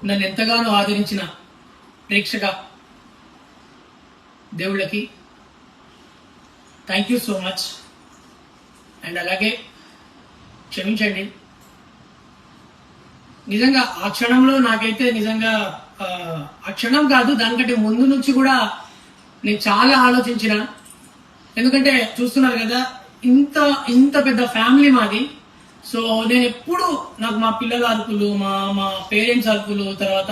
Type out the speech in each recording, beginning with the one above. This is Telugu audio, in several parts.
నన్ను ఎంతగానో ఆదరించిన ప్రేక్షక దేవుళ్ళకి thank you so much. And అలాగే క్షమించండి, నిజంగా ఆ క్షణంలో నాకైతే నిజంగా ఆ క్షణం కాదు, దానికంటే ముందు నుంచి కూడా నేను చాలా ఆలోచించిన. ఎందుకంటే చూస్తున్నారు కదా, ఇంత ఇంత పెద్ద ఫ్యామిలీ మాది. సో నేను ఎప్పుడు నాకు మా పిల్లల అరుపులు, మా పేరెంట్స్ అరుపులు, తర్వాత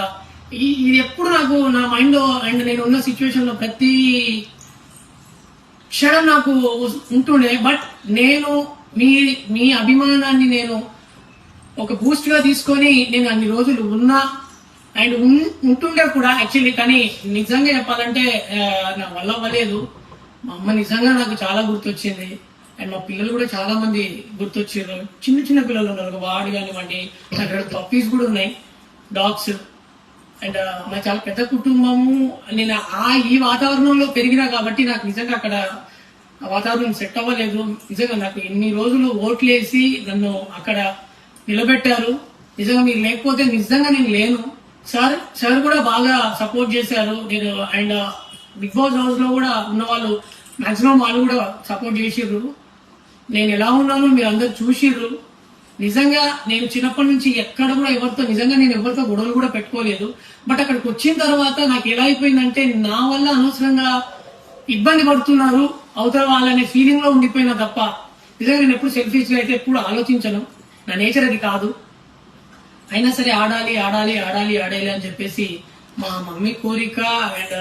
ఇది ఎప్పుడు నాకు నా మైండ్ లో అండ్ నేను ఉన్న సిచ్యువేషన్ లో ప్రతి క్షణం నాకు ఉంటుండే. బట్ నేను మీ అభిమానాన్ని నేను ఒక బూస్ట్ గా తీసుకొని నేను అన్ని రోజులు ఉన్నా అండ్ ఉంటుండే కూడా యాక్చువల్లీ. కానీ నిజంగా చెప్పాలంటే నా వల్ల అవ్వలేదు. మా అమ్మ నిజంగా నాకు చాలా గుర్తొచ్చింది అండ్ మా పిల్లలు కూడా చాలా మంది గుర్తొచ్చారు. చిన్న చిన్న పిల్లలు ఉన్నారు, వాడు కానివ్వండి, అక్కడ పప్పీస్ కూడా ఉన్నాయి, డాగ్స్. అండ్ మా చాలా పెద్ద కుటుంబము. నేను ఈ వాతావరణంలో పెరిగినా కాబట్టి నాకు నిజంగా అక్కడ ఆ వాతావరణం సెట్ అవ్వలేదు. నిజంగా నాకు ఎన్ని రోజులు ఓట్లేసి నన్ను అక్కడ నిలబెట్టారు. నిజంగా మీరు లేకపోతే నిజంగా నేను లేను. సార్ కూడా బాగా సపోర్ట్ చేశారు. నేను అండ్ బిగ్ బాస్ హౌస్ లో కూడా ఉన్న వాళ్ళు మాక్సిమం వాళ్ళు కూడా సపోర్ట్ చేసిర్రు. నేను ఎలా ఉన్నానో మీరు అందరు చూసిర్రు. నిజంగా నేను చిన్నప్పటి నుంచి ఎక్కడ కూడా నేను ఎవరితో గొడవలు కూడా పెట్టుకోలేదు. బట్ అక్కడికి వచ్చిన తర్వాత నాకు ఎలా అయిపోయిందంటే, నా వల్ల అనవసరంగా ఇబ్బంది పడుతున్నారు అవతల వాళ్ళనే ఫీలింగ్ లో ఉండిపోయినా తప్ప నిజంగా నేను ఎప్పుడు సెల్ఫిష్ గా అయితే ఎప్పుడు ఆలోచించను. నా నేచర్ అది కాదు. అయినా సరే ఆడాలి అని చెప్పేసి మా మమ్మీ కోరిక అండ్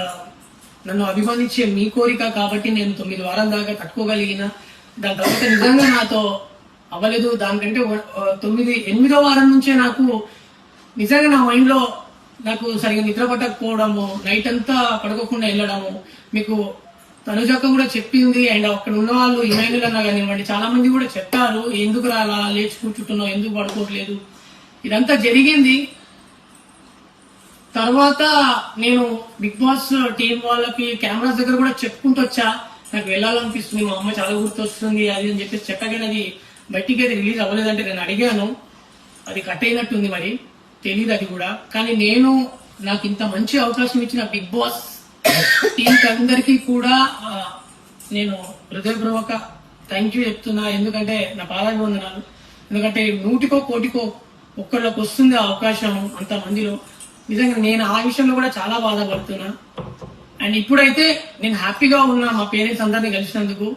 నన్ను అభిమానించే మీ కోరిక కాబట్టి నేను 9 వారాల దాకా తట్టుకోగలిగిన. దాని తర్వాత నిజంగా నాతో అవ్వలేదు. దానికంటే 8వ వారం నుంచే నాకు నిజంగా నా మైండ్ లో నాకు సరిగ్గా నిద్ర పట్టకపోవడము, నైట్ అంతా పడుకోకుండా వెళ్ళడము. మీకు తనుజక్క కూడా చెప్పింది అండ్ అక్కడ ఉన్న వాళ్ళు ఇమాన్యుల్ అన్నా కానివ్వండి, చాలా మంది కూడా చెప్పారు, ఎందుకు రాలా, లేచి కూర్చుంటున్నావు, ఎందుకు పడుకోవట్లేదు. ఇదంతా జరిగింది. తర్వాత నేను బిగ్ బాస్ టీం వాళ్ళకి కెమెరాస్ దగ్గర కూడా చెప్పుకుంటూ వచ్చా, నాకు వెళ్ళాలనిపిస్తుంది, మా అమ్మ చాలా గుర్తొస్తుంది అది అని చెప్పేసి చెప్పగానే అది బయటికి అయితే రిలీజ్ అవ్వలేదంటే నేను అడిగాను, అది కట్ అయినట్టుంది, మరి తెలియదు అది కూడా. కానీ నాకు ఇంత మంచి అవకాశం ఇచ్చిన బిగ్ బాస్ టీం అందరికీ కూడా నేను హృదయపూర్వక థ్యాంక్ యూ చెప్తున్నా. ఎందుకంటే నా పాదాభివందనాలు. ఎందుకంటే 100కో కోటికో ఒక్కళ్ళకి వస్తుంది ఆ అవకాశం అంత మందిలో. నిజంగా నేను ఆ విషయంలో కూడా చాలా బాధపడుతున్నా. అండ్ ఇప్పుడైతే నేను హ్యాపీగా ఉన్నా మా పేరెంట్స్ అందరినీ కలిసినందుకు.